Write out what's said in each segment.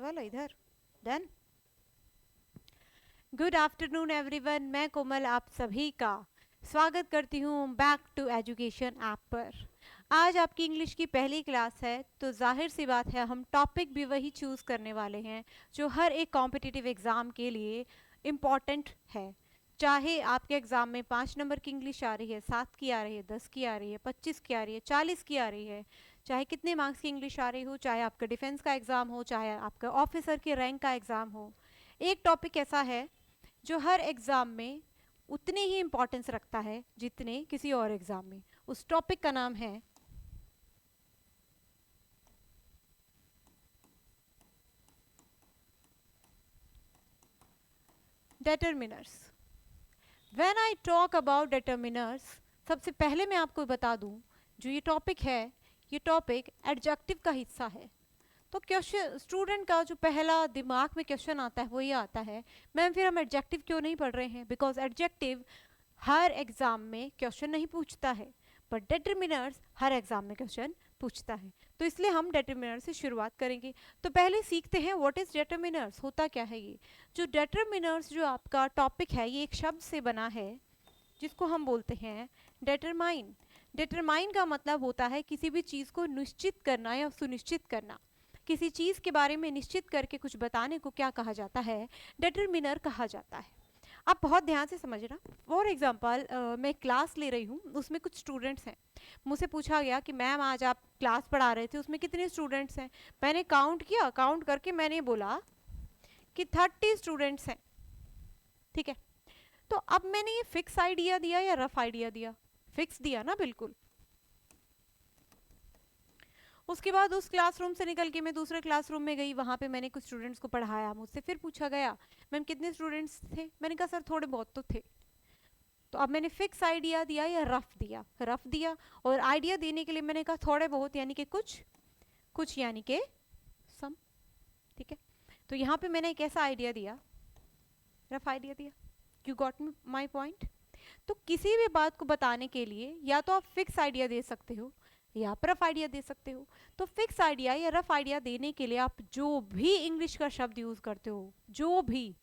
वाला इधर done. Good afternoon everyone, मैं कोमल आप सभी का स्वागत करती हूँ बैक टू एजुकेशन ऐप पर। आज आपकी इंग्लिश की पहली क्लास है तो जाहिर सी बात है हम टॉपिक भी वही चूज़ करने वाले हैं जो हर एक कॉम्पिटिटिव एग्ज़ाम के लिए इम्पॉर्टेंट है। चाहे आपके एग्ज़ाम में 5 नंबर की इंग्लिश आ रही है, 7 की आ रही है, 10 की आ रही है, 25 की आ रही है, 40 की आ रही है, चाहे कितने मार्क्स की इंग्लिश आ रही हो, चाहे आपका डिफेंस का एग्ज़ाम हो, चाहे आपका ऑफिसर के रैंक का एग्ज़ाम हो, एक टॉपिक ऐसा है जो हर एग्ज़ाम में उतनी ही इम्पोर्टेंस रखता है जितने किसी और एग्ज़ाम में। उस टॉपिक का नाम है determiners. When I talk about determiners, सबसे पहले मैं आपको बता दूं जो ये टॉपिक है, ये टॉपिक एडजेक्टिव का हिस्सा है। तो क्वेश्चन स्टूडेंट का जो पहला दिमाग में क्वेश्चन आता है वो ये आता है, मैम फिर हम एडजेक्टिव क्यों नहीं पढ़ रहे हैं? बिकॉज एडजेक्टिव हर एग्जाम में क्वेश्चन नहीं पूछता है, बट डिटरमिनर्स हर एग्जाम में क्वेश्चन पूछता है। तो इसलिए हम डिटरमिनर से शुरुआत करेंगे। तो पहले सीखते हैं व्हाट इज डिटरमिनर्स, होता क्या है ये। जो डिटरमिनर्स जो आपका टॉपिक है ये एक शब्द से बना है जिसको हम बोलते हैं डिटरमाइन। डिटरमाइन का मतलब होता है किसी भी चीज़ को निश्चित करना या सुनिश्चित करना। किसी चीज़ के बारे में निश्चित करके कुछ बताने को क्या कहा जाता है? डिटरमिनर कहा जाता है। आप बहुत ध्यान से समझना। फॉर एग्जाम्पल मैं क्लास ले रही हूँ, उसमें कुछ स्टूडेंट्स हैं। मुझसे पूछा गया कि मैम आज आप क्लास पढ़ा रहे थे उसमें कितने स्टूडेंट्स हैं? मैंने काउंट किया, काउंट करके मैंने बोला कि 30 स्टूडेंट्स हैं। ठीक है, तो अब मैंने ये फिक्स आइडिया दिया या रफ आइडिया दिया? फिक्स दिया ना, बिल्कुल। उसके बाद उस क्लासरूम से निकल के मैं दूसरे क्लासरूम में गई, वहाँ पे मैंने कुछ स्टूडेंट्स को पढ़ाया। मुझसे फिर पूछा गया मैम कितने स्टूडेंट्स थे? मैंने कहा सर थोड़े बहुत तो थे। तो अब मैंने फिक्स आइडिया दिया या रफ दिया? रफ दिया। और आइडिया देने के लिए मैंने कहा थोड़े बहुत यानी कि कुछ, कुछ यानी कि सम। ठीक है, तो यहाँ पे मैंने एक ऐसा आइडिया दिया, रफ आइडिया दिया। You got my point? तो किसी भी बात को बताने के लिए या तो आप फिक्स आइडिया दे सकते हो या आप रफ आइडिया दे सकते हो। तो फिक्स आइडिया या रफ आइडिया देने के लिए आप जो भी इंग्लिश का शब्द यूज करते हो, जो भी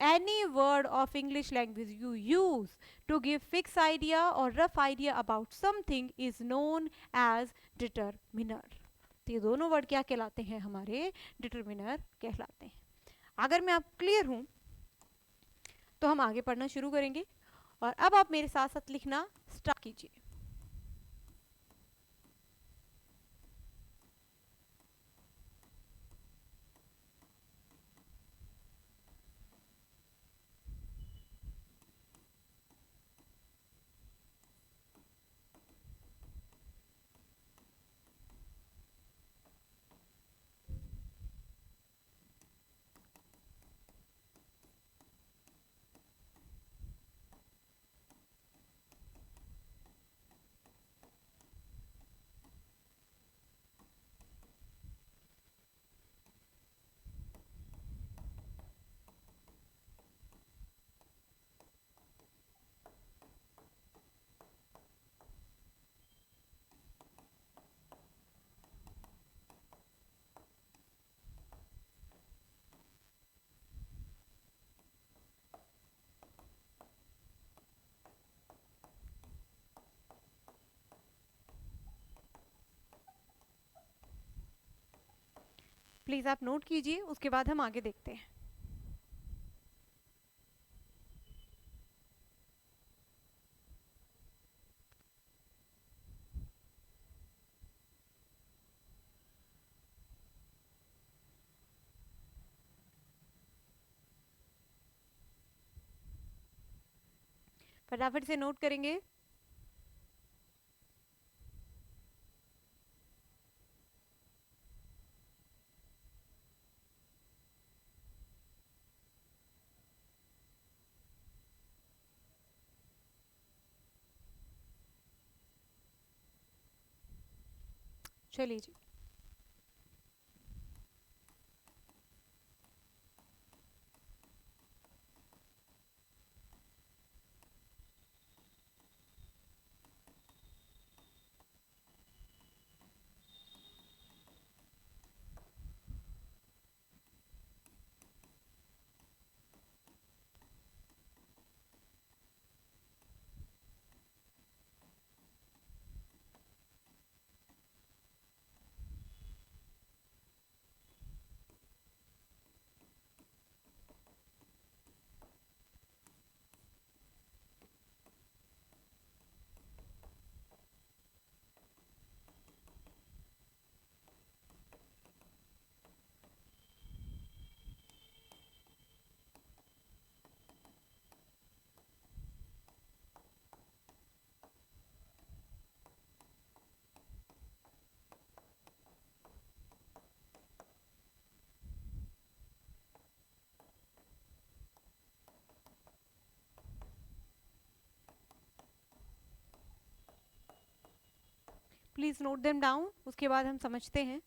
any word of English language you use to give fixed idea or rough idea about something is known as determiner। तो ये दोनों वर्ड क्या कहलाते हैं? हमारे डिटरमिनर कहलाते हैं। अगर मैं आप क्लियर हूं तो हम आगे पढ़ना शुरू करेंगे। और अब आप मेरे साथ साथ लिखना स्टार्ट कीजिए। प्लीज़ आप नोट कीजिए, उसके बाद हम आगे देखते हैं। फटाफट से नोट करेंगे। चलिए जी। प्लीज नोट देम डाउन, उसके बाद हम समझते हैं.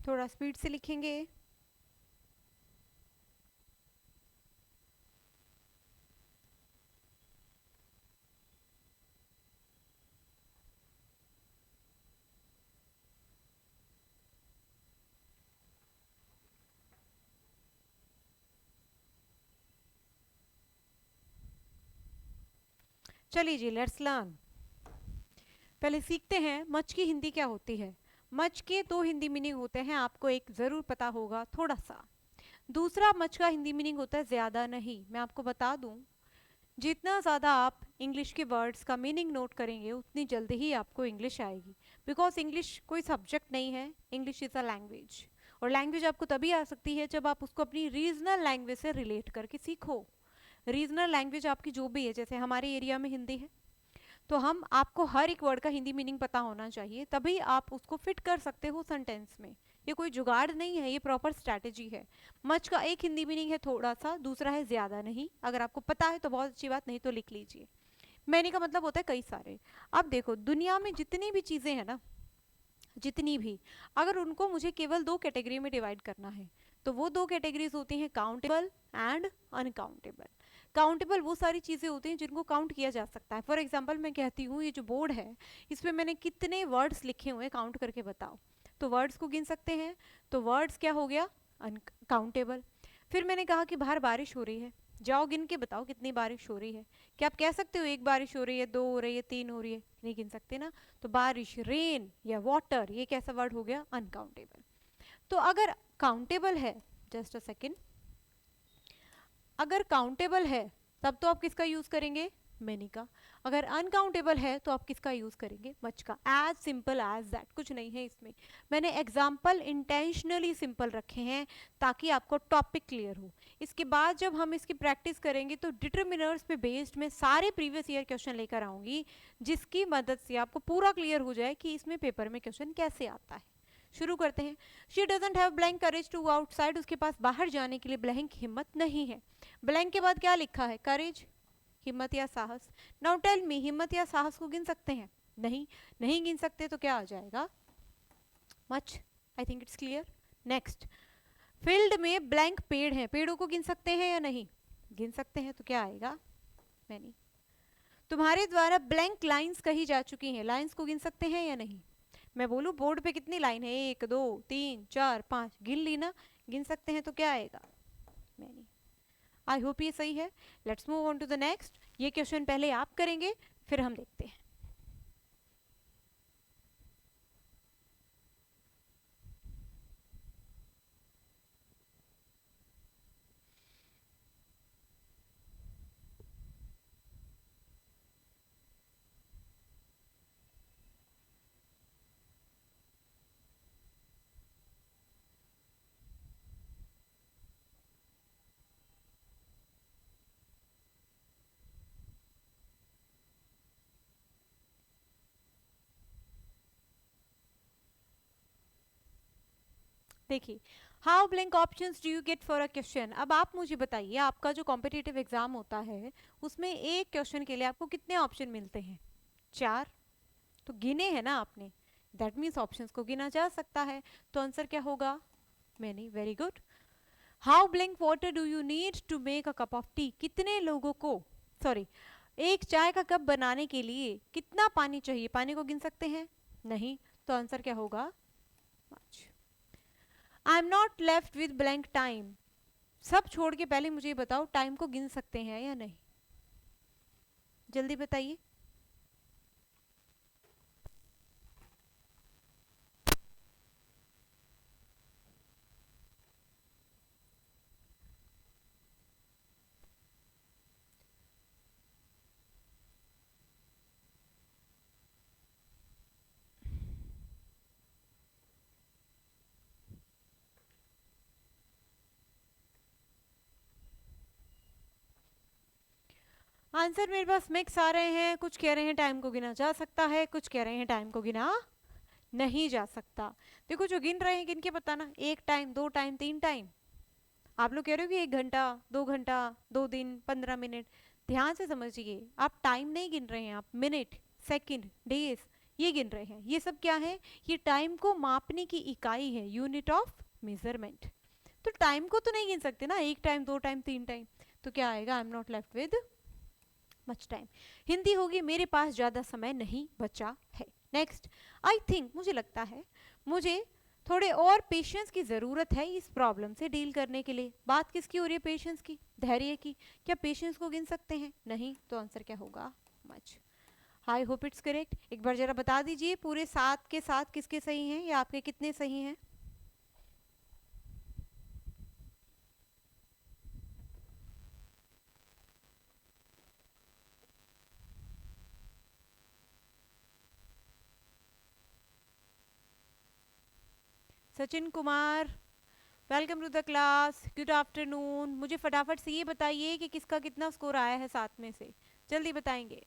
थोड़ा स्पीड से लिखेंगे. चलिए जी, लेट्स लर्न. पहले सीखते हैं मच की हिंदी क्या होती है. मच के दो हिंदी मीनिंग होते हैं, आपको एक ज़रूर पता होगा थोड़ा सा. दूसरा मच का हिंदी मीनिंग होता है ज़्यादा नहीं. मैं आपको बता दूं, जितना ज़्यादा आप इंग्लिश के वर्ड्स का मीनिंग नोट करेंगे उतनी जल्दी ही आपको इंग्लिश आएगी. बिकॉज इंग्लिश कोई सब्जेक्ट नहीं है, इंग्लिश इज़ अ लैंग्वेज. और लैंग्वेज आपको तभी आ सकती है जब आप उसको अपनी रीजनल लैंग्वेज से रिलेट करके सीखो. रीजनल लैंग्वेज आपकी जो भी है, जैसे हमारे एरिया में हिंदी है, तो हम आपको हर एक वर्ड का हिंदी मीनिंग पता होना चाहिए, तभी आप उसको फिट कर सकते हो सेंटेंस में. ये कोई जुगाड़ नहीं है, ये प्रॉपर स्ट्रैटेजी है. मच का एक हिंदी मीनिंग है थोड़ा सा, दूसरा है ज्यादा नहीं. अगर आपको पता है तो बहुत अच्छी बात, नहीं तो लिख लीजिए. मैनी का मतलब होता है कई सारे. अब देखो, दुनिया में जितनी भी चीजें हैं ना, जितनी भी, अगर उनको मुझे केवल दो कैटेगरी में डिवाइड करना है, तो वो दो कैटेगरीज होती हैं काउंटेबल एंड अनकाउंटेबल. काउंटेबल वो सारी चीज़ें होती हैं जिनको काउंट किया जा सकता है. फॉर एग्जांपल मैं कहती हूँ, ये जो बोर्ड है इसमें मैंने कितने वर्ड्स लिखे हुए हैं, काउंट करके बताओ. तो वर्ड्स को गिन सकते हैं. तो वर्ड्स क्या हो गया, अनकाउंटेबल. फिर मैंने कहा कि बाहर बारिश हो रही है, जाओ गिन के बताओ कितनी बारिश हो रही है. क्या आप कह सकते हो एक बारिश हो रही है, दो हो रही है, तीन हो रही है? नहीं गिन सकते ना. तो बारिश, रेन या वाटर, ये कैसा वर्ड हो गया, अनकाउंटेबल. तो अगर काउंटेबल है, जस्ट अ सेकेंड, अगर काउंटेबल है तब तो आप किसका यूज करेंगे, मेनी का. अगर अनकाउंटेबल है तो आप किसका यूज करेंगे, मच का. एज सिंपल एज दैट, कुछ नहीं है इसमें. मैंने एग्जाम्पल इंटेंशनली सिंपल रखे हैं ताकि आपको टॉपिक क्लियर हो. इसके बाद जब हम इसकी प्रैक्टिस करेंगे तो डिटरमिनर्स पे बेस्ड में सारे प्रीवियस ईयर क्वेश्चन लेकर आऊंगी, जिसकी मदद से आपको पूरा क्लियर हो जाए कि इसमें पेपर में क्वेश्चन कैसे आता है. शुरू करते हैं. She doesn't have blank courage to outside, उसके पास बाहर जाने के लिए ब्लैंक हिम्मत नहीं है. ब्लैंक के बाद क्या लिखा है, करेज, हिम्मत या साहस. नाउ टेल मी, हिम्मत या साहस को गिन सकते हैं? नहीं, नहीं गिन सकते. तो क्या आ जाएगा, much. I think it's clear. Next, field में ब्लैंक पेड़ हैं, पेड़ों को गिन सकते हैं या नहीं, गिन सकते हैं. तो क्या आएगा, मैनी. तुम्हारे द्वारा ब्लैंक लाइंस कही जा चुकी हैं, लाइंस को गिन सकते हैं या नहीं. मैं बोलूं बोर्ड पे कितनी लाइन है, 1 2 3 4 5, गिन ली ना, गिन सकते हैं. तो क्या आएगा, मैनी. आई होप ये सही है. Let's move on to the next. ये क्वेश्चन पहले आप करेंगे, फिर हम देखते हैं. देखिए, how blank options do you get for a question. अब आप मुझे बताइए, आपका जो कॉम्पिटिटिव एग्जाम होता है उसमें एक क्वेश्चन के लिए आपको कितने ऑप्शन मिलते हैं, 4. तो गिने हैं ना आपने, दैट मीन्स ऑप्शंस को गिना जा सकता है. तो आंसर क्या होगा, many. Very good. How blank water do you need to make a cup of tea, कितने लोगों को, सॉरी, एक चाय का कप बनाने के लिए कितना पानी चाहिए, पानी को गिन सकते हैं? नहीं, तो आंसर क्या होगा? I am not left with blank time. सब छोड़ के पहले मुझे बताओ, टाइम को गिन सकते हैं या नहीं? जल्दी बताइए। आंसर मेरे पास मिक्स आ रहे हैं। कुछ कह रहे हैं टाइम को गिना जा सकता है, कुछ कह रहे हैं टाइम को गिना नहीं जा सकता। देखो जो गिन रहे हैं गिन के बताना, 1 टाइम, 2 टाइम, 3 टाइम। आप लोग कह रहे हो कि 1 घंटा, 2 घंटा, 2 दिन, 15 मिनट। ध्यान से समझिए, आप टाइम नहीं गिन रहे हैं, आप मिनट, सेकंड, डेज ये गिन रहे हैं। ये सब क्या है? ये टाइम को मापने की इकाई है, यूनिट ऑफ मेजरमेंट। तो टाइम को तो नहीं गिन सकते ना, 1 टाइम, 2 टाइम, 3 टाइम। तो क्या आएगा? I am not left with much time. Hindi होगी मेरे पास ज़्यादा समय नहीं बचा है। नेक्स्ट, आई थिंक, मुझे लगता है, मुझे थोड़े और पेशेंस की ज़रूरत है इस प्रॉब्लम से डील करने के लिए। बात किसकी हो रही है? पेशेंस की, धैर्य की। क्या पेशेंस को गिन सकते हैं? नहीं, तो आंसर क्या होगा? Much. I hope it's correct. एक बार जरा बता दीजिए पूरे 7 के साथ किसके सही हैं या आपके कितने सही हैं? Sachin Kumar, welcome to the class, good afternoon. मुझे फटाफट से ये बताइए कि किसका कितना स्कोर आया है 7 में से, जल्दी बताएंगे।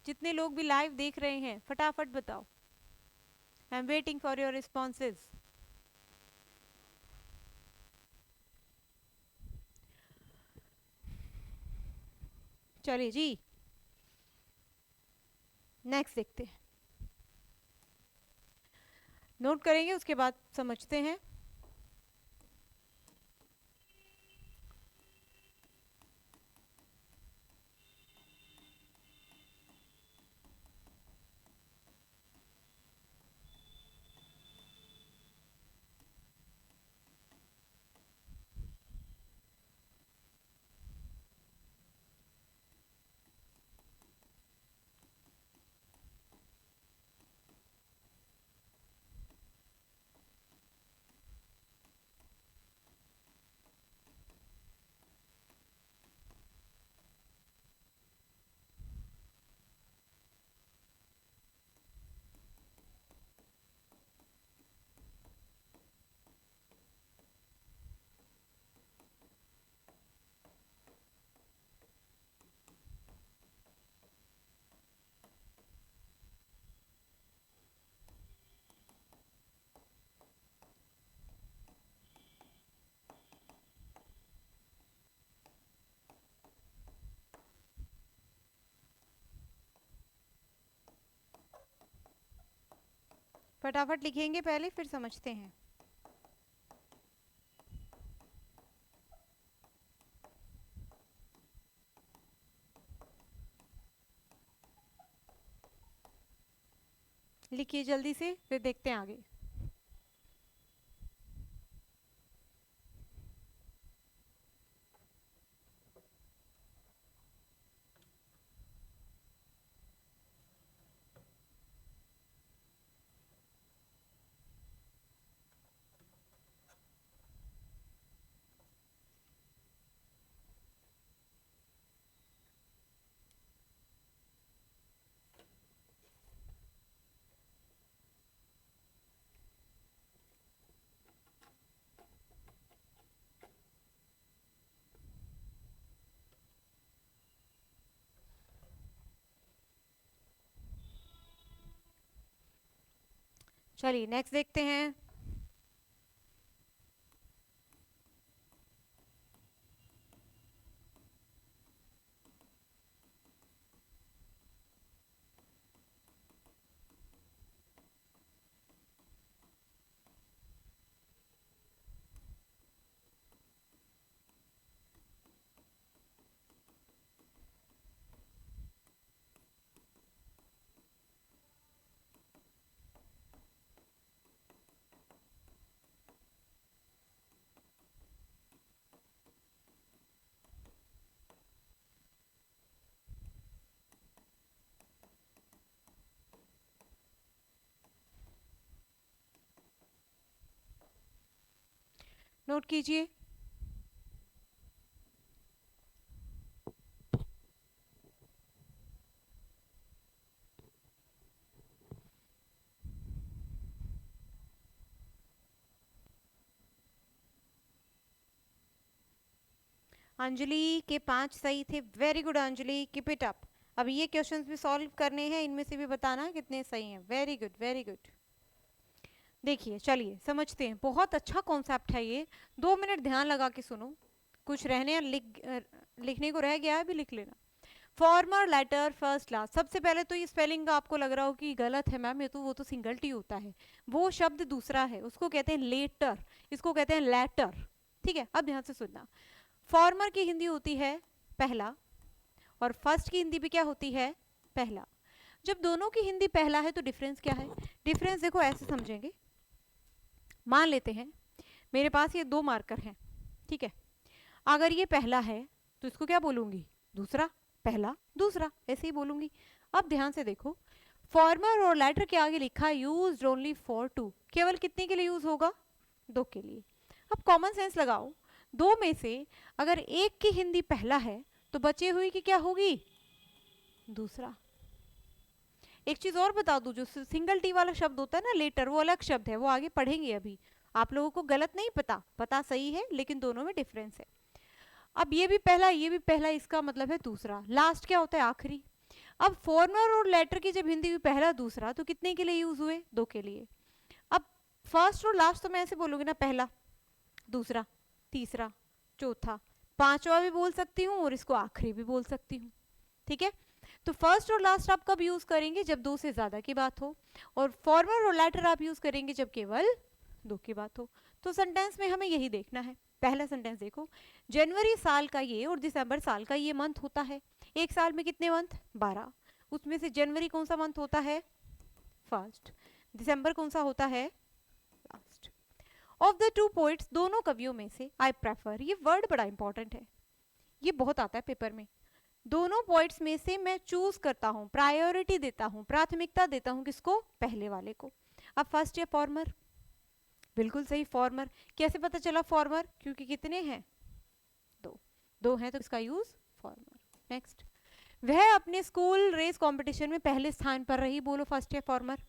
जितने लोग भी लाइव देख रहे हैं फटाफट बताओ। आई am waiting for your responses. चलिए जी, नेक्स्ट देखते हैं। नोट करेंगे उसके बाद समझते हैं। फटाफट लिखेंगे पहले, फिर समझते हैं। लिखिए जल्दी से, फिर देखते हैं आगे। चलिए नेक्स्ट देखते हैं। नोट कीजिए। अंजलि के 5 सही थे, very good Anjali, keep it up. अब ये क्वेश्चंस भी सॉल्व करने हैं, इनमें से भी बताना कितने सही हैं। Very good very good. देखिए चलिए समझते हैं, बहुत अच्छा कॉन्सेप्ट है ये। 2 मिनट ध्यान लगा के सुनो, कुछ रहने लिखने को रह गया है भी लिख लेना। फॉर्मर लेटर फर्स्ट क्लास, सबसे पहले तो ये स्पेलिंग का आपको लग रहा हो कि गलत है मैम, ये तो वो तो सिंगल टी होता है, वो शब्द दूसरा है, उसको कहते हैं लेटर, इसको कहते हैं लेटर। ठीक है, अब ध्यान से सुनना। फॉर्मर की हिंदी होती है पहला, और फर्स्ट की हिंदी भी क्या होती है, पहला। जब दोनों की हिंदी पहला है तो डिफरेंस क्या है? डिफरेंस देखो ऐसे समझेंगे, मान लेते हैं मेरे पास ये 2 मार्कर हैं, ठीक है, अगर ये पहला है तो इसको क्या बोलूंगी, दूसरा, पहला दूसरा, ऐसे ही बोलूंगी। अब ध्यान से देखो, फॉर्मर और लेटर के आगे लिखा है यूज्ड ओनली फॉर टू, केवल कितने के लिए यूज होगा, 2 के लिए। अब कॉमन सेंस लगाओ, 2 में से अगर एक की हिंदी पहला है तो बचे हुई की क्या होगी, दूसरा। एक चीज और बता दूं, जो सिंगल टी वाला शब्द होता है ना लेटर, वो अलग शब्द है, वो आगे पढ़ेंगे अभी। आप लोगों को गलत नहीं पता, पता सही है, लेकिन दोनों में डिफरेंस है। अब ये भी पहला ये भी पहला, इसका मतलब है दूसरा। लास्ट क्या होता है, आखिरी। अब फॉर्मर और लेटर की जब हिंदी में पहला दूसरा, तो कितने के लिए यूज हुए, 2 के लिए। अब फर्स्ट और लास्ट तो मैं ऐसे बोलूंगी ना, पहला दूसरा तीसरा चौथा, पांचवा भी बोल सकती हूँ और इसको आखिरी भी बोल सकती हूँ। ठीक है, तो फर्स्ट और लास्ट आप कब यूज करेंगे, जब 2 से ज्यादा की बात हो, और फॉर्मर और लेटर आप यूज करेंगे जब केवल 2 की बात हो। तो सेंटेंस में हमें यही देखना है। पहला सेंटेंस देखो, जनवरी साल का ये और दिसंबर साल का ये मंथ होता है। एक साल में कितने मंथ, 12, उसमें से जनवरी कौन सा मंथ होता है, फर्स्ट, दिसंबर कौन सा होता है, last. Of the two poets, दोनों कवियों में से, आई प्रेफर, ये वर्ड बड़ा इंपॉर्टेंट है, ये बहुत आता है पेपर में। दोनों पॉइंट्स में से मैं चूज करता हूं, प्रायोरिटी देता हूं, प्राथमिकता देता हूं, किसको, पहले वाले को। अब फर्स्ट या फॉर्मर, बिल्कुल सही, फॉर्मर। कैसे पता चला फॉर्मर, क्योंकि कितने हैं, 2, 2 हैं तो इसका यूज फॉर्मर। नेक्स्ट, वह अपने स्कूल रेस कंपटीशन में पहले स्थान पर रही, बोलो फर्स्ट या फॉर्मर।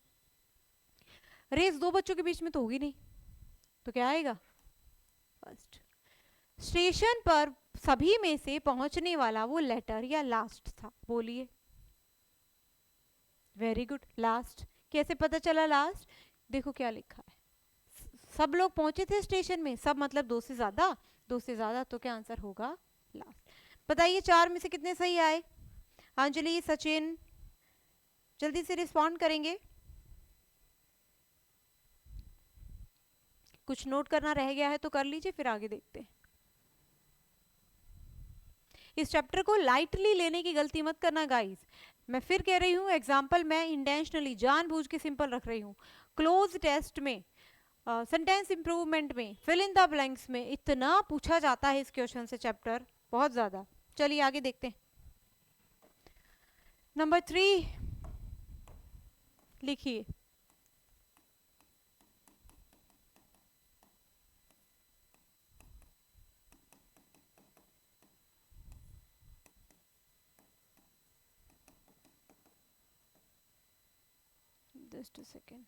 रेस 2 बच्चों के बीच में तो होगी नहीं, तो क्या आएगा, फर्स्ट। स्टेशन पर सभी में से पहुंचने वाला वो लेटर या लास्ट था, बोलिए। Very good, last. कैसे पता चला लास्ट, देखो क्या लिखा है, सब लोग पहुंचे थे स्टेशन में, सब मतलब 2 से ज्यादा, 2 से ज्यादा, तो क्या आंसर होगा, लास्ट। बताइए 4 में से कितने सही आए, अंजलि सचिन जल्दी से रिस्पॉन्ड करेंगे। कुछ नोट करना रह गया है तो कर लीजिए, फिर आगे देखते हैं। इस चैप्टर को लाइटली लेने की गलती मत करना गाइस, मैं फिर कह रही हूँ, एग्जाम्पल मैं इंटेंशनली जानबूझ के सिंपल रख रही हूँ। क्लोज टेस्ट में, सेंटेंस इंप्रूवमेंट में, फिल इन द ब्लैंक्स में इतना पूछा जाता है इस क्वेश्चन से, चैप्टर बहुत ज्यादा। चलिए आगे देखते हैं। नंबर 3 लिखिए। Just a second.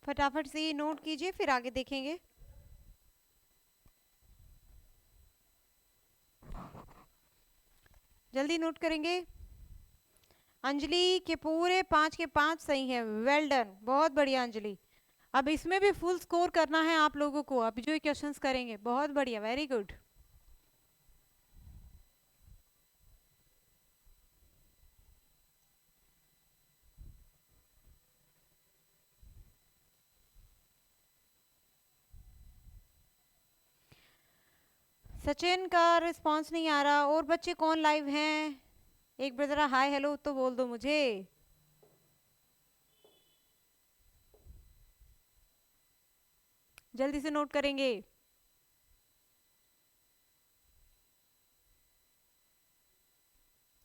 फटाफट से ये नोट कीजिए, फिर आगे देखेंगे। जल्दी नोट करेंगे। अंजलि के पूरे 5 के 5 सही है, वेल डन, बहुत बढ़िया अंजलि। अब इसमें भी फुल स्कोर करना है आप लोगों को, अब जो क्वेश्चंस करेंगे, बहुत बढ़िया, वेरी गुड। सचिन का रिस्पांस नहीं आ रहा। और बच्चे कौन लाइव हैं? एक बार जरा हाय हेलो तो बोल दो मुझे। जल्दी से नोट करेंगे।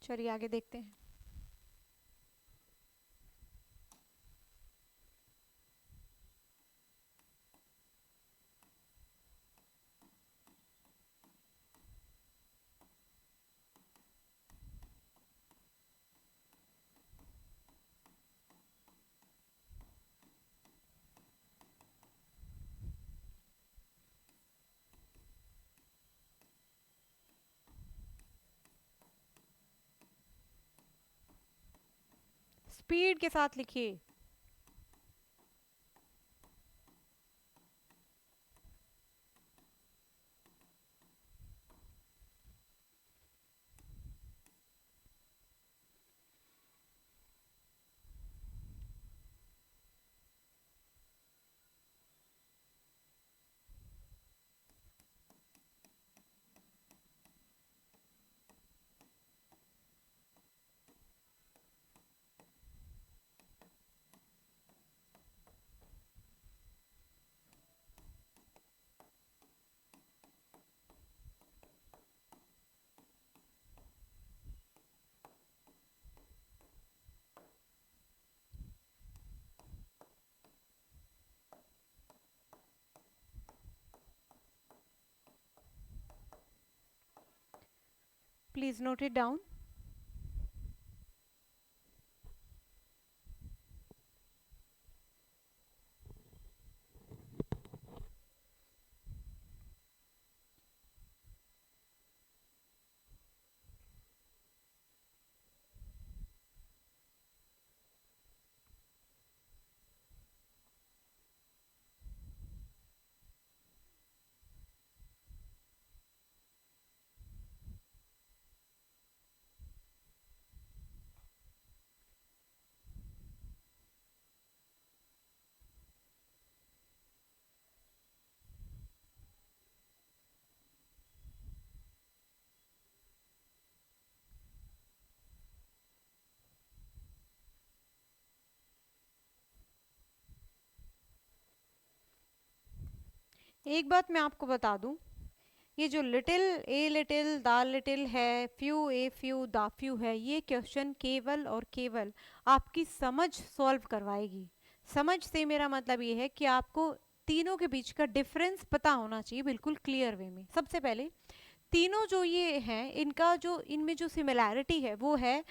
चलिए आगे देखते हैं। स्पीड के साथ लिखिए। Please note it down. एक बात मैं आपको बता दूं, ये जो लिटिल ए लिटिल दा लिटिल है, फ्यू ए फ्यू दा फ्यू है, ये क्वेश्चन केवल और केवल आपकी समझ सॉल्व करवाएगी। समझ से मेरा मतलब ये है कि आपको तीनों के बीच का डिफरेंस पता होना चाहिए बिल्कुल क्लियर वे में। सबसे पहले तीनों जो ये हैं, इनका जो इनमें जो सिमिलैरिटी है वो है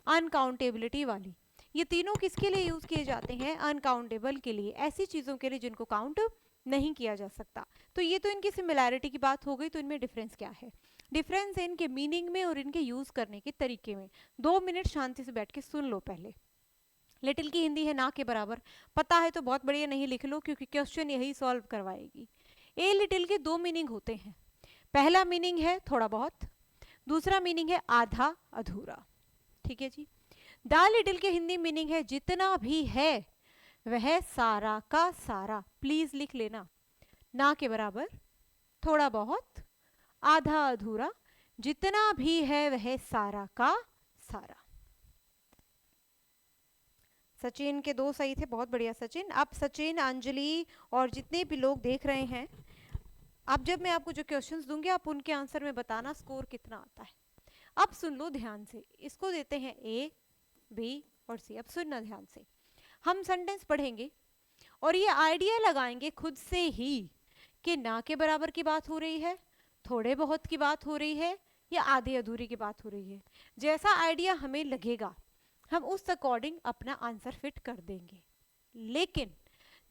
अनकाउंटेबिलिटी वाली। ये तीनों किसके लिए यूज किए जाते हैं? अनकाउंटेबल के लिए, ऐसी चीजों के लिए जिनको काउंट नहीं किया जा सकता। तो ये तो इनकी सिमिलैरिटी की बात हो गई। तो इनमें डिफरेंस क्या है? डिफरेंस है इनके मीनिंग में और इनके यूज करने के तरीके में। 2 मिनट शांति से बैठ के सुन लो पहले। लिटिल की हिंदी है ना के बराबर, पता है तो बहुत बढ़िया, नहीं लिख लो क्योंकि क्वेश्चन यही सॉल्व करवाएगी। ए लिटिल के 2 मीनिंग होते हैं। पहला मीनिंग है थोड़ा बहुत, दूसरा मीनिंग है आधा अधूरा। ठीक है जी। द लिटिल के हिंदी मीनिंग है जितना भी है वह सारा का सारा। प्लीज लिख लेना, ना के बराबर, थोड़ा बहुत, आधा अधूरा, जितना भी है वह सारा का सारा। सचिन के 2 सही थे, बहुत बढ़िया सचिन। अब सचिन, अंजलि और जितने भी लोग देख रहे हैं, अब जब मैं आपको जो क्वेश्चंस दूंगी आप उनके आंसर में बताना स्कोर कितना आता है। अब सुन लो ध्यान से, इसको देते हैं ए, बी और सी। अब सुनना ध्यान से, हम सेंटेंस पढ़ेंगे और ये आइडिया लगाएंगे खुद से ही कि ना के बराबर की बात हो रही है, थोड़े बहुत की बात हो रही है, या आधे अधूरे की बात हो रही है। जैसा आइडिया हमें लगेगा हम उस अकॉर्डिंग अपना आंसर फिट कर देंगे। लेकिन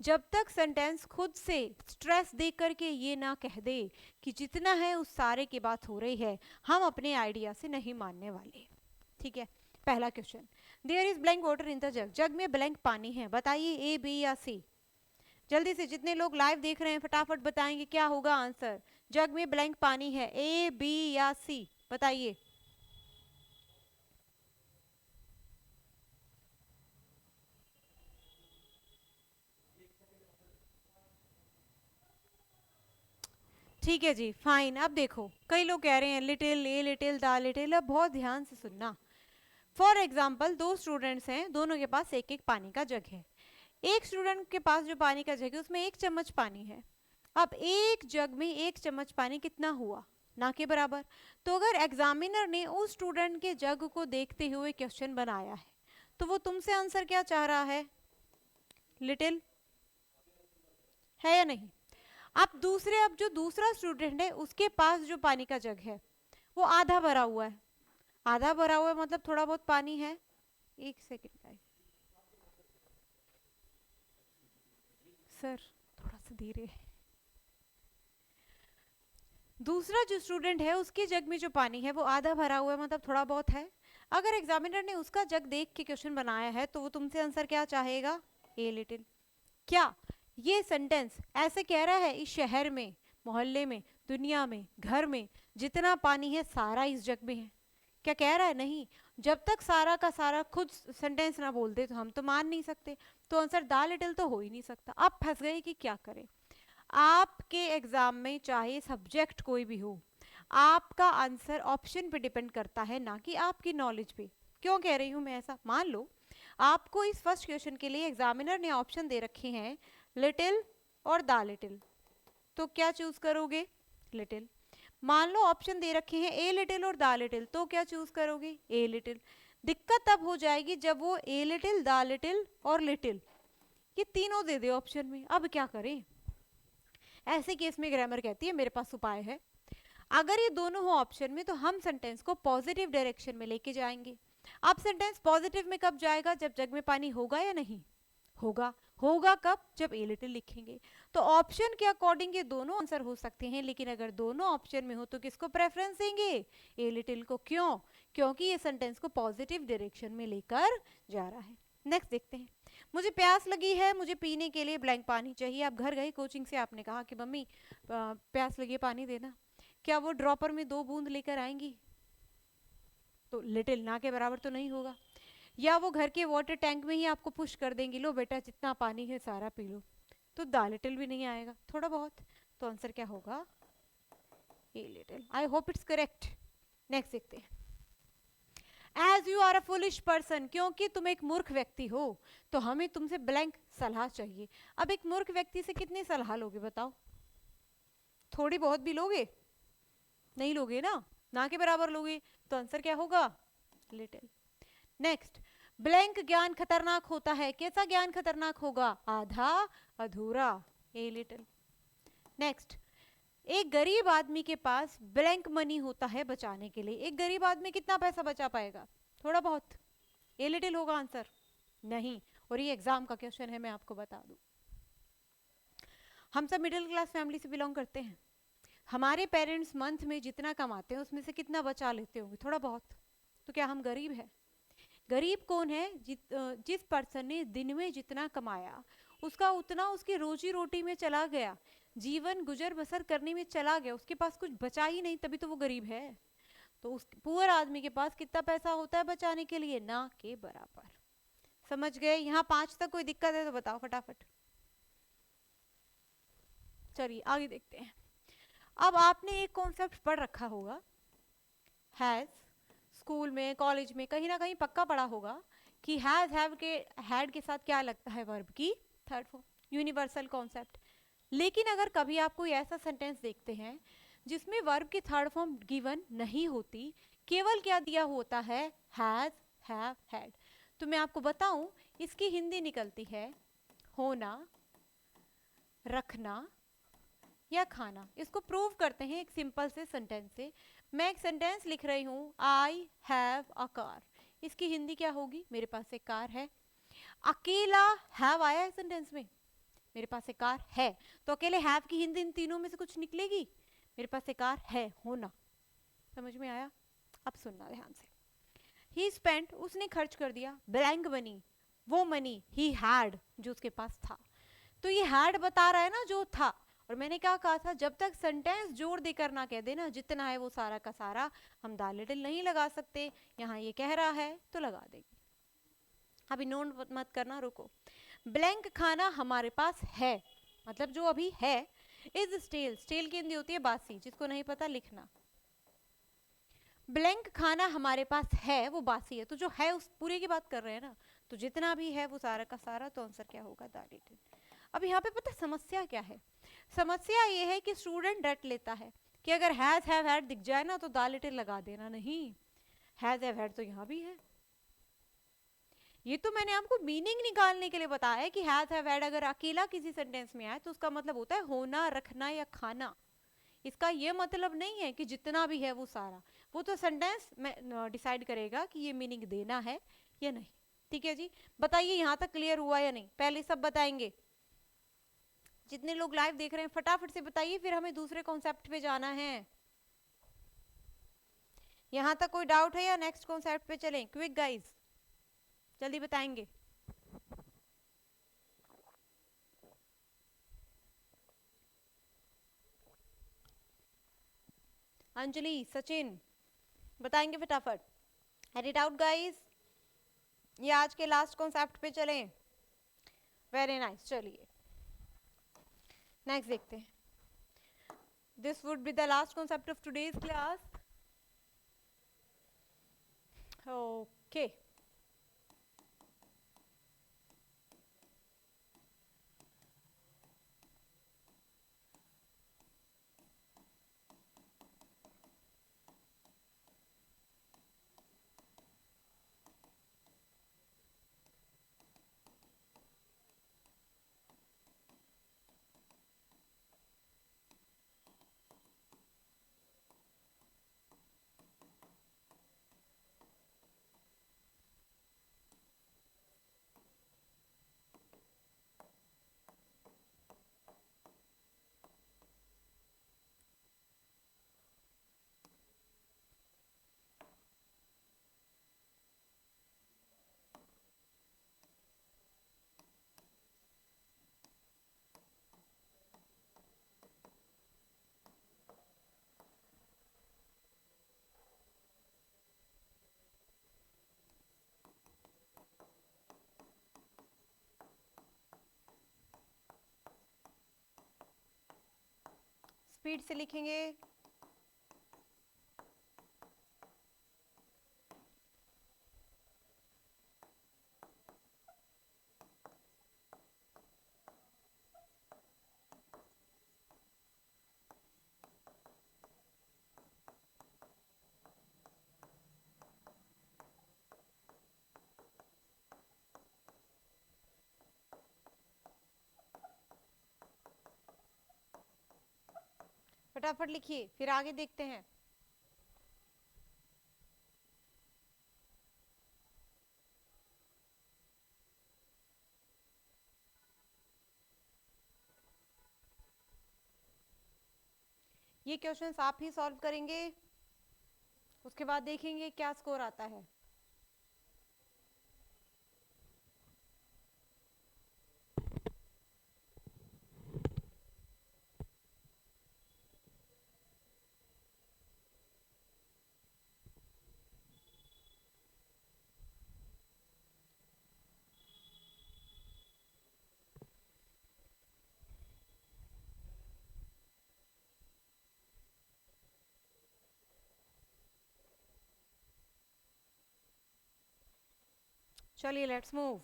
जब तक सेंटेंस खुद से स्ट्रेस दे करके ये ना कह दे कि जितना है उस सारे की बात हो रही है, हम अपने आइडिया से नहीं मानने वाले। ठीक है, पहला question, there is blank water in the jug, jug में ब्लैंक पानी है, बताइए ए बी या सी। जल्दी से जितने लोग लाइव देख रहे हैं फटाफट बताएंगे क्या होगा आंसर। जग में ब्लैंक पानी है, ए बी या सी, बताइए। ठीक है जी, फाइन। अब देखो कई लोग कह रहे हैं little, a little, the little. अब बहुत ध्यान से सुनना। फॉर एग्जाम्पल, दो स्टूडेंट्स हैं, दोनों के पास एक एक पानी का जग है। एक स्टूडेंट के पास जो पानी का जग है उसमें 1 चम्मच पानी है। अब एक जग में 1 चम्मच पानी कितना हुआ, ना के बराबर। तो अगर एग्जामिनर ने उस स्टूडेंट के जग को देखते हुए क्वेश्चन बनाया है तो वो तुमसे आंसर क्या चाह रहा है, लिटिल, है या नहीं। अब जो दूसरा स्टूडेंट है उसके पास जो पानी का जग है वो आधा भरा हुआ है। आधा भरा हुआ है मतलब थोड़ा बहुत पानी है। एक सेकेंड का सर, थोड़ा सा धीरे। दूसरा जो स्टूडेंट है उसके जग में जो पानी है वो आधा भरा हुआ है मतलब थोड़ा बहुत है। अगर एग्जामिनर ने उसका जग देख के क्वेश्चन बनाया है तो वो तुमसे आंसर क्या चाहेगा, ए लिटिल। क्या ये सेंटेंस ऐसे कह रहा है इस शहर में, मोहल्ले में, दुनिया में, घर में जितना पानी है सारा इस जग में है, क्या कह रहा है? नहीं। जब तक सारा का सारा खुद सेंटेंस ना बोल दे तो हम तो मान नहीं सकते। तो आंसर द लिटिल तो हो ही नहीं सकता। अब फंस गए कि क्या करें। आपके एग्जाम में चाहे सब्जेक्ट कोई भी हो, आपका आंसर ऑप्शन पे डिपेंड करता है, ना कि आपकी नॉलेज पे। क्यों कह रही हूँ मैं ऐसा, मान लो आपको इस फर्स्ट क्वेश्चन के लिए एग्जामिनर ने ऑप्शन दे रखे हैं लिटिल और द लिटिल, तो क्या चूज करोगे, लिटिल। मान लो ऑप्शन दे रखे हैं ए लिटिल और द लिटिल, तो क्या चूज करोगे, ए लिटिल। दिक्कत तब हो जाएगी जब वो ए लिटिल, द लिटिल और लिटिल ये तीनों दे दे ऑप्शन में, अब क्या करें। ऐसे केस में ग्रामर कहती है मेरे पास उपाय है। अगर ये दोनों हो ऑप्शन में तो हम सेंटेंस को पॉजिटिव डायरेक्शन में लेके जाएंगे। अब सेंटेंस पॉजिटिव में कब जाएगा, जब जग में पानी होगा या नहीं होगा। होगा कब, जब ए लिटिल लिखेंगे। तो ऑप्शन के अकॉर्डिंग ये दोनों आंसर हो सकते हैं, लेकिन अगर दोनों ऑप्शन में हो तो किसको प्रेफरेंस देंगे, ए लिटिल को। क्यों, क्योंकि ये सेंटेंस को पॉजिटिव डायरेक्शन में लेकर जा रहा है। नेक्स्ट देखते हैं, मुझे प्यास लगी है, मुझे पीने के लिए ब्लैंक पानी चाहिए। आप घर गए कोचिंग से, आपने कहा कि मम्मी प्यास लगी है पानी देना, क्या वो ड्रॉपर में 2 बूंद लेकर आएंगी, तो लिटिल ना के बराबर तो नहीं होगा। या वो घर के वाटर टैंक में ही आपको पुश कर देंगी, लो बेटा जितना पानी है सारा पी लो, तो द लिटिल भी नहीं आएगा, थोड़ा बहुत। तो आंसर क्या होगा, a little. I hope it's correct. Next देखते हैं, as you are a foolish person, क्योंकि तुम एक मूर्ख व्यक्ति हो तो हमें तुमसे ब्लैंक सलाह चाहिए। अब एक मूर्ख व्यक्ति से कितनी सलाह लोगे बताओ, थोड़ी बहुत भी लोगे, नहीं लोगे ना, ना के बराबर लोगे। तो आंसर क्या होगा, लिटिल। नेक्स्ट, ब्लैंक ज्ञान खतरनाक होता है, कैसा ज्ञान खतरनाक होगा, आधा अधूरा, ए लिटिल। नेक्स्ट, एक गरीब आदमी के पास ब्लैंक मनी होता है बचाने के लिए, एक गरीब आदमी कितना पैसा बचा पाएगा, थोड़ा बहुत, ए लिटिल होगा आंसर, नहीं। और ये एग्जाम का क्वेश्चन है, मैं आपको बता दूं। हम सब मिडिल क्लास फैमिली से बिलोंग करते हैं, हमारे पेरेंट्स मंथ में जितना कमाते हैं उसमें से कितना बचा लेते होंगे, थोड़ा बहुत। तो क्या हम गरीब हैं? गरीब कौन है, जिस पर्सन ने दिन में जितना कमाया उसका उतना उसकी रोजी रोटी में चला गया, जीवन गुजर बसर करने में चला गया, उसके पास कुछ बचा ही नहीं, तभी तो वो गरीब है। तो उस पुअर आदमी के पास कितना पैसा होता है बचाने के लिए, ना के बराबर। समझ गए? यहाँ 5 तक कोई दिक्कत है तो बताओ फटाफट। चलिए आगे देखते हैं। अब आपने एक कॉन्सेप्ट पढ़ रखा होगा, हैज, स्कूल में कॉलेज में कहीं ना कहीं पक्का पढ़ा होगा कि हैज हैव के हैड के साथ क्या लगता है, वर्ब की थर्ड फॉर्म, यूनिवर्सल कॉन्सेप्ट। लेकिन अगर कभी आप कोई ऐसा सेंटेंस देखते हैं जिसमें वर्ब की थर्ड फॉर्म गिवन नहीं होती, केवल क्या दिया होता है, हैज, हैव, हैड, तो मैं आपको बताऊं इसकी हिंदी निकलती है होना, रखना या खाना। इसको प्रूव करते हैं एक सिंपल से सेंटेंस से। मैं एक सेंटेंस लिख रही हूँ, आई हैव अ कार, इसकी हिंदी क्या होगी, मेरे पास एक कार है। अकेला हैव आया है सेंटेंस में, मेरे पास एक कार है, तो अकेले हैव की हिंदी इन तीनों में से कुछ निकलेगी? मेरे पास एक कार है, होना। समझ में आया? अब सुनना ध्यान से। ही स्पेंट, उसने खर्च कर दिया, ब्लैंक मनी, वो मनी ही हैड, जो उसके पास था। तो ये हैड बता रहा है ना जो था। और मैंने क्या कहा था, जब तक सेंटेंस जोड़ देकर ना कह देना जितना है वो सारा का सारा, हम द लिटिल नहीं लगा सकते। यहाँ ये कह रहा है तो लगा देंगे। अभी नोट मत करना, रुको। ब्लैंक खाना हमारे पास है, मतलब जो अभी है। इज स्टेल, स्टेल की हिंदी होती है बासी, जिसको नहीं पता लिखना। ब्लैंक खाना हमारे पास है, वो बासी है, तो जो है उस पूरे की बात कर रहे हैं ना, तो जितना भी है वो सारा का सारा, तो आंसर क्या होगा? The little. अब यहाँ पे पता समस्या क्या है? समस्या ये है कि स्टूडेंट रट लेता है कि अगर हैज हैव हैड दिख जाए ना तो द लिटिल लगा देना। नहीं, हैज हैव हैड तो यहाँ भी है। ये तो मैंने आपको मीनिंग निकालने के लिए बताया है कि हैज हैव हैड अगर अकेला किसी सेंटेंस में आए तो उसका मतलब होता है होना, रखना या खाना। इसका ये मतलब नहीं है कि जितना भी है वो सारा। वो तो सेंटेंस में डिसाइड करेगा कि ये मीनिंग देना है या नहीं। ठीक है जी, बताइए यहाँ तक क्लियर हुआ या नहीं? पहले सब बताएंगे, जितने लोग लाइव देख रहे हैं फटाफट से बताइए, फिर हमें दूसरे कॉन्सेप्ट पे जाना है। यहाँ तक कोई डाउट है या नेक्स्ट कॉन्सेप्ट पे चलें? क्विक गाइज, जल्दी बताएंगे। अंजलि, सचिन, बताएंगे फटाफट। Any doubt guys? ये आज के लास्ट कॉन्सेप्ट पे चलें? वेरी नाइस, चलिए नेक्स्ट देखते हैं। This would be the last concept of today's class. Okay, speed से लिखेंगे। फटाफट लिखिए, फिर आगे देखते हैं। ये क्वेश्चंस आप ही सॉल्व करेंगे, उसके बाद देखेंगे क्या स्कोर आता है। चलिए लेट्स मूव।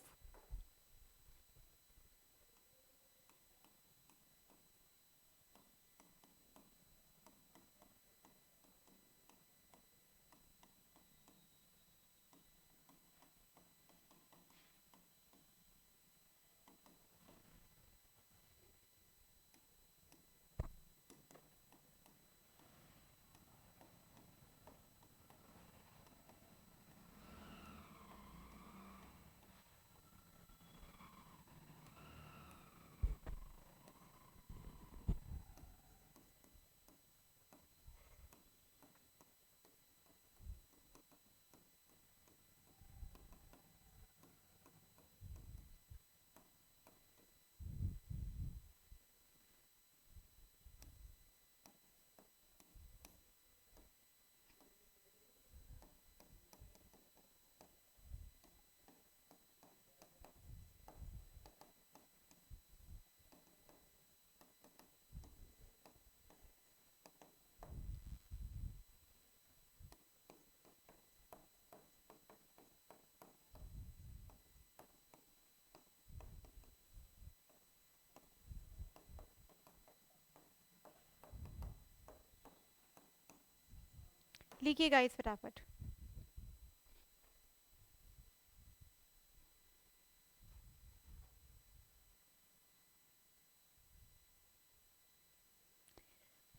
लिखिए गाइस फटाफट।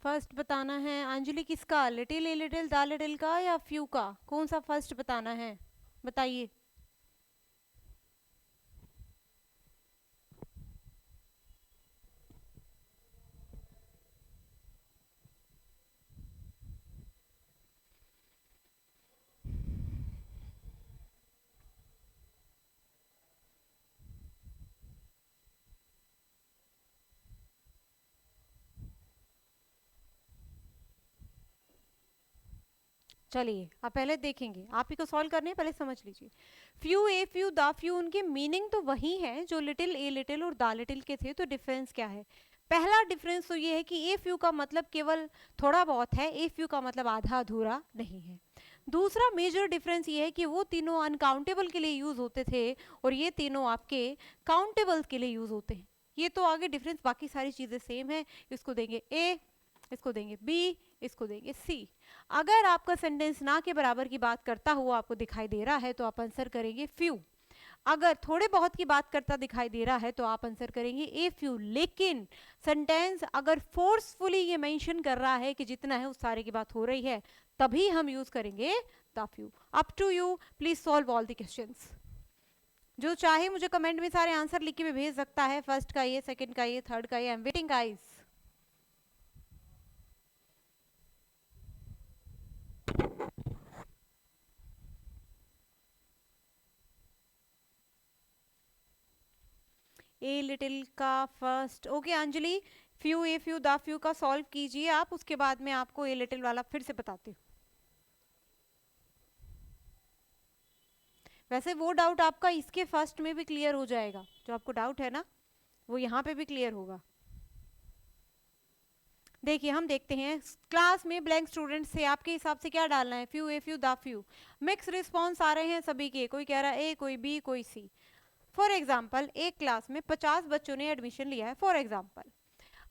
फर्स्ट बताना है अंजलि किसका, little a little the little का या फ्यू का, कौन सा फर्स्ट बताना है बताइए। चलिए आप पहले देखेंगे, आप ही को सॉल्व करने हैं, पहले समझ लीजिए। Few a few the few, उनके मीनिंग तो वही है जो लिटिल ए लिटिल और द लिटिल के थे। तो डिफरेंस क्या है? पहला डिफरेंस तो ये है कि ए फ्यू का मतलब केवल थोड़ा बहुत है, ए फ्यू का मतलब आधा अधूरा नहीं है। दूसरा मेजर डिफरेंस ये है कि वो तीनों अनकाउंटेबल के लिए यूज होते थे और ये तीनों आपके काउंटेबल के लिए यूज होते हैं। ये तो आगे डिफरेंस, बाकी सारी चीजें सेम है। इसको देंगे ए, इसको देंगे बी, इसको देंगे सी। अगर आपका सेंटेंस ना के बराबर की बात करता हुआ आपको दिखाई दे रहा है तो आप आंसर करेंगे फ्यू। अगर थोड़े बहुत की बात करता दिखाई दे रहा है तो आप आंसर करेंगे ए फ्यू। लेकिन सेंटेंस अगर फोर्सफुली ये मेंशन कर रहा है कि जितना है उस सारे की बात हो रही है, तभी हम यूज करेंगे the few. Up to you, please solve all the questions. जो चाहे मुझे कमेंट में सारे आंसर लिख के भी भेज सकता है, फर्स्ट का ये, सेकंड का ये, थर्ड का ये। I am waiting guys. A little का first, okay Anjali, few a few the few का सॉल्व कीजिए आप, उसके बाद में आपको ए लिटिल वाला फिर से बताती हूँ। वैसे वो डाउट आपका इसके फर्स्ट में भी क्लियर हो जाएगा, जो आपको डाउट है ना वो यहाँ पे भी क्लियर होगा। देखिए हम देखते हैं क्लास में ब्लैंक स्टूडेंट से आपके हिसाब से क्या डालना है, few a few the few. Mix response आ रहे हैं सभी के, कोई कह रहा है ए, कोई बी, कोई सी। फॉर एग्जाम्पल एक क्लास में 50 बच्चों ने एडमिशन लिया है फॉर एग्जाम्पल।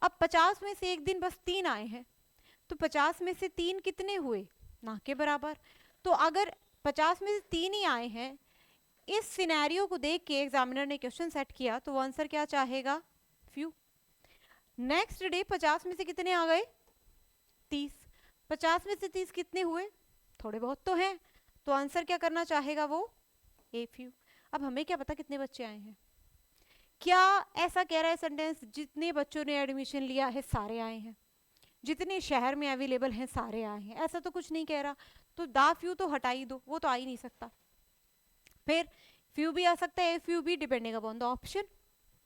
अब 50 में से एक दिन बस 3 आए हैं, तो 50 में से 3 कितने हुए, ना के बराबर। तो अगर 50 में से 3 ही आए हैं, इस सिनेरियो को देख के एग्जामिनर ने क्वेश्चन सेट किया तो वो आंसर क्या चाहेगा, फ्यू। नेक्स्ट डे 50 में से कितने आ गए, 30। 50 में से 30 कितने हुए, थोड़े बहुत तो हैं, तो आंसर क्या करना चाहेगा वो, ए फ्यू। अब हमें क्या पता कितने बच्चे आए हैं, क्या ऐसा कह रहा है सेंटेंस जितने बच्चों ने एडमिशन लिया है सारे आए हैं, जितने शहर में अवेलेबल हैं सारे आए हैं, ऐसा तो कुछ नहीं कह रहा। तो दा फ्यू तो हटा ही दो, वो तो आ ही नहीं सकता। फिर फ्यू भी आ सकता है, फ्यू भी, डिपेंडिंग अपॉन द ऑप्शन।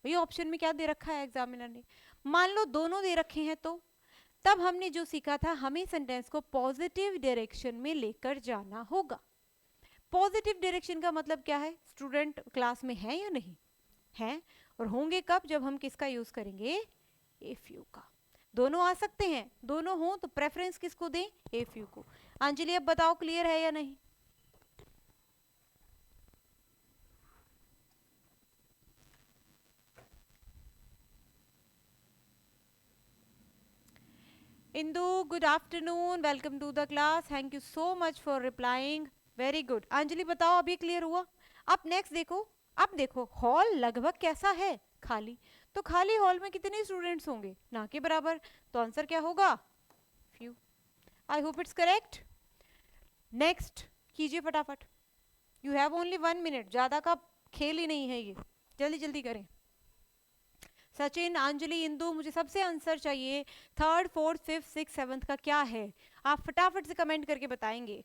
ये ऑप्शन में क्या दे रखा है एग्जामिनर ने, मान लो दोनों दे रखे हैं, तो तब हमने जो सीखा था हमें सेंटेंस को पॉजिटिव डायरेक्शन में लेकर जाना होगा। पॉजिटिव डायरेक्शन का मतलब क्या है, स्टूडेंट क्लास में है या नहीं है, और होंगे कब, जब हम किसका यूज करेंगे, ए फ्यू का। दोनों आ सकते हैं, दोनों हो तो प्रेफरेंस किसको दें, ए फ्यू को। अंजलि अब बताओ क्लियर है या नहीं। Indu good afternoon, welcome to the class, thank you so much for replying, very good. Anjali बताओ अभी क्लियर हुआ। अब नेक्स्ट देखो, अब देखो हॉल लगभग कैसा है, खाली। तो खाली हॉल में कितने स्टूडेंट्स होंगे, ना के बराबर। तो आंसर क्या होगा, few. I hope it's correct. Next कीजिए फटाफट, यू हैव ओनली 1 मिनट, ज्यादा का खेल ही नहीं है ये, जल्दी जल्दी करें। सचिन, अंजलि, इंदु, मुझे सबसे आंसर चाहिए, third fourth fifth six seventh का क्या है, आप फटाफट से कमेंट करके बताएंगे।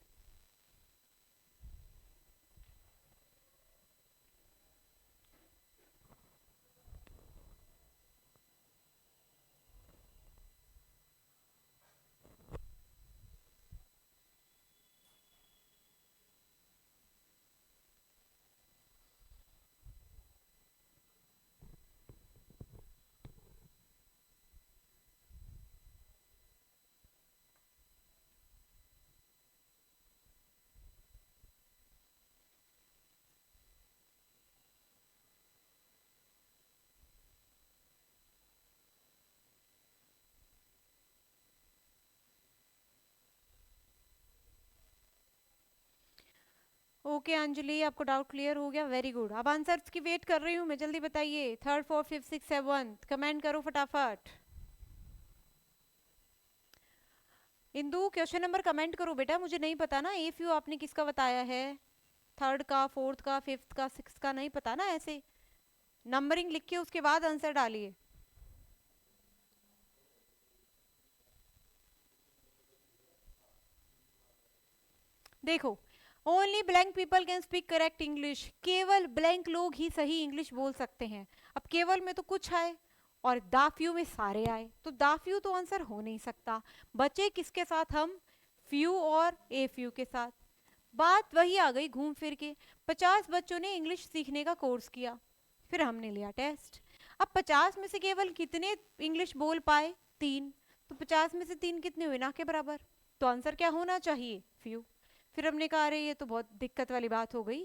ओके अंजलि, आपको डाउट क्लियर हो गया, वेरी गुड। अब आंसर्स की वेट कर रही हूँ मैं, जल्दी बताइए। Third, fourth, fifth, six, seventh, comment करो फटाफट। इंदू क्वेश्चन नंबर कमेंट करो बेटा, मुझे नहीं पता ना ए फ्यू आपने किसका बताया है। थर्ड का, फोर्थ का, फिफ्थ का, सिक्स का नहीं पता ना, ऐसे नंबरिंग लिख के उसके बाद आंसर डालिए। देखो, only blank people can speak correct English, केवल ब्लैंक लोग ही सही इंग्लिश बोल सकते हैं। अब केवल में तो कुछ आए और दाफ्यू में सारे आए, तो दाफ्यू तो आंसर हो नहीं सकता। बचे किसके साथ हम, फ्यू और ए फ्यू के साथ। बात वही आ गई घूम फिर के, 50 बच्चों ने इंग्लिश सीखने का कोर्स किया, फिर हमने लिया टेस्ट। अब 50 में से केवल कितने इंग्लिश बोल पाए, 3। तो 50 में से 3 कितने हुए, ना के बराबर। तो आंसर क्या होना चाहिए, फ्यू। फिर हमने कहा अरे ये तो बहुत दिक्कत वाली बात हो गई,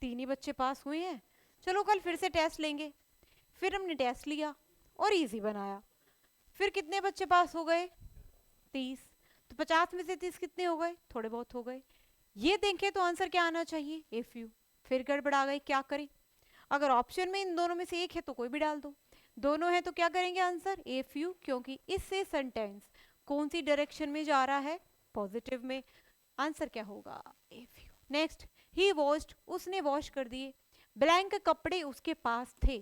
3 ही बच्चे पास हुए हैं, चलो कल फिर से टेस्ट लेंगे। फिर हमने टेस्ट लिया और इजी बनाया, फिर कितने बच्चे पास हो गए, 30। तो 50 में से 30 कितने हो गए, थोड़े बहुत हो गए। ये देखें तो आंसर क्या आना चाहिए, ए फ्यू। फिर गड़बड़ा गई, क्या करें। अगर ऑप्शन में इन दोनों में से एक है तो कोई भी डाल दो, दोनों है तो क्या करेंगे, आंसर ए फ्यू, क्योंकि इससे सेंटेंस कौन सी डायरेक्शन में जा रहा है, पॉजिटिव में। आंसर क्या होगा, a few. Next, he washed, उसने वॉश कर दिए। ब्लैंक कपड़े उसके पास थे,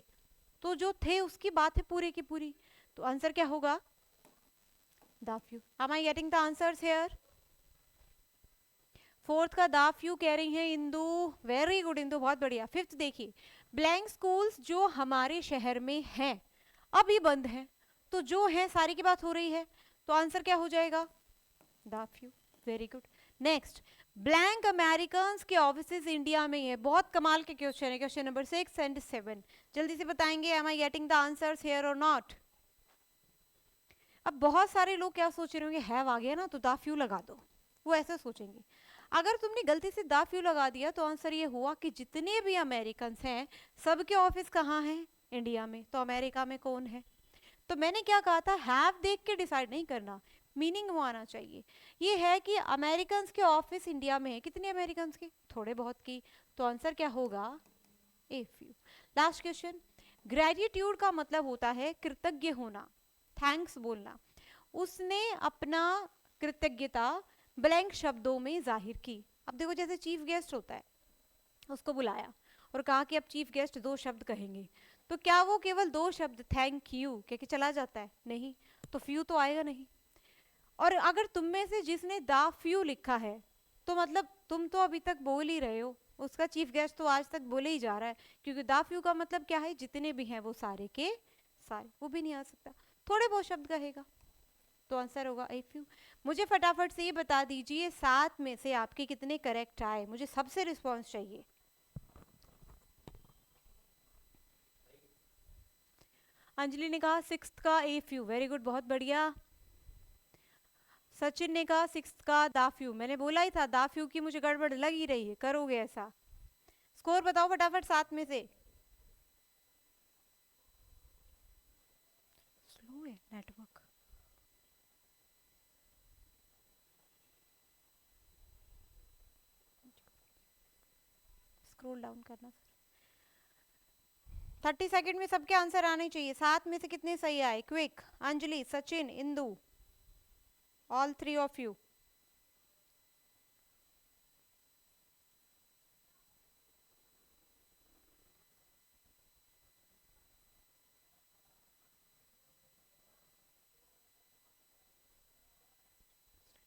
तो जो थे उसकी बात है पूरे की पूरी, तो आंसर क्या होगा, the few. Am I getting the answers here. Fourth का द फ्यू कह रही हैं इंदू, वेरी गुड इंदू, बहुत बढ़िया। फिफ्थ देखिए, ब्लैंक स्कूल्स जो हमारे शहर में हैं अभी बंद हैं, तो जो है सारी की बात हो रही है, तो आंसर क्या हो जाएगा, the few, very good. Next, blank American के ऑफिसेज इंडिया में है। बहुत कमाल के क्वेश्चन है, क्वेश्चन नंबर 6 एंड 7, जल्दी से बताएंगे, am I getting the answers here or not. अब बहुत सारे लोग क्या सोच रहे होंगे, हैव आ गया ना तो द फ्यू लगा दो, वो ऐसे सोचेंगे। अगर तुमने गलती से द फ्यू लगा दिया तो आंसर ये हुआ कि जितने भी अमेरिकन हैं सबके ऑफिस कहाँ हैं, इंडिया में, तो अमेरिका में कौन है। तो मैंने क्या कहा था, हैव देख के डिसाइड नहीं करना, मीनिंग वो आना चाहिए। ये है कि अमेरिकन के ऑफिस इंडिया में है, कितने अमेरिकन के, थोड़े बहुत की, तो आंसर क्या होगा, a few. Last question, gratitude का मतलब होता है कृतज्ञ होना, थैंक्स बोलना। उसने अपना कृतज्ञता ब्लैंक शब्दों में जाहिर की। अब देखो, जैसे चीफ गेस्ट होता है, उसको बुलाया और कहा कि अब चीफ गेस्ट 2 शब्द कहेंगे, तो क्या वो केवल 2 शब्द थैंक यू कह के चला जाता है, नहीं, तो फ्यू तो आएगा नहीं। और अगर तुम में से जिसने दा फ्यू लिखा है, तो मतलब तुम तो अभी तक बोल ही रहे हो, उसका चीफ गेस्ट तो आज तक बोले ही जा रहा है, क्योंकि दा फ्यू का मतलब क्या है, जितने भी हैं वो सारे के सारे, वो भी नहीं आ सकता, थोड़े बहुत शब्द कहेगा, तो आंसर होगा ए फ्यू। मुझे फटाफट से ये बता दीजिए 7 में से आपके कितने करेक्ट आए, मुझे सबसे रिस्पॉन्स चाहिए। अंजलि ने कहा 6 का ए फ्यू, वेरी गुड, बहुत बढ़िया। सचिन ने कहा 6 का दाफ्यू, मैंने बोला ही था दाफ्यू की मुझे गड़बड़ लग ही रही है, करोगे ऐसा। स्कोर बताओ फटाफट 7 में से। स्लो है नेटवर्क, स्क्रॉल डाउन करना सर। 30 सेकंड में सबके आंसर आने चाहिए। 7 में से कितने सही आए, quick, Anjali, Sachin, Indu, all 3 of you.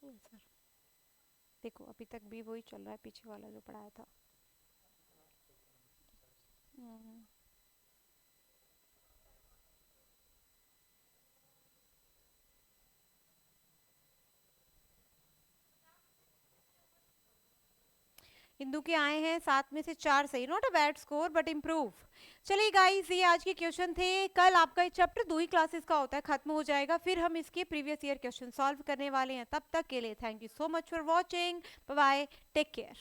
Sir देखो, अभी तक भी वही चल रहा है पीछे वाला जो पढ़ाया था। हिंदू के आए हैं 7 में से 4 सही, not a bad score but improve. चलिए गाइस, ये आज के क्वेश्चन थे। कल आपका ये चैप्टर 2 ही क्लासेस का होता है, खत्म हो जाएगा, फिर हम इसके प्रीवियस ईयर क्वेश्चन सॉल्व करने वाले हैं। तब तक के लिए thank you so much for watching, bye bye, take care.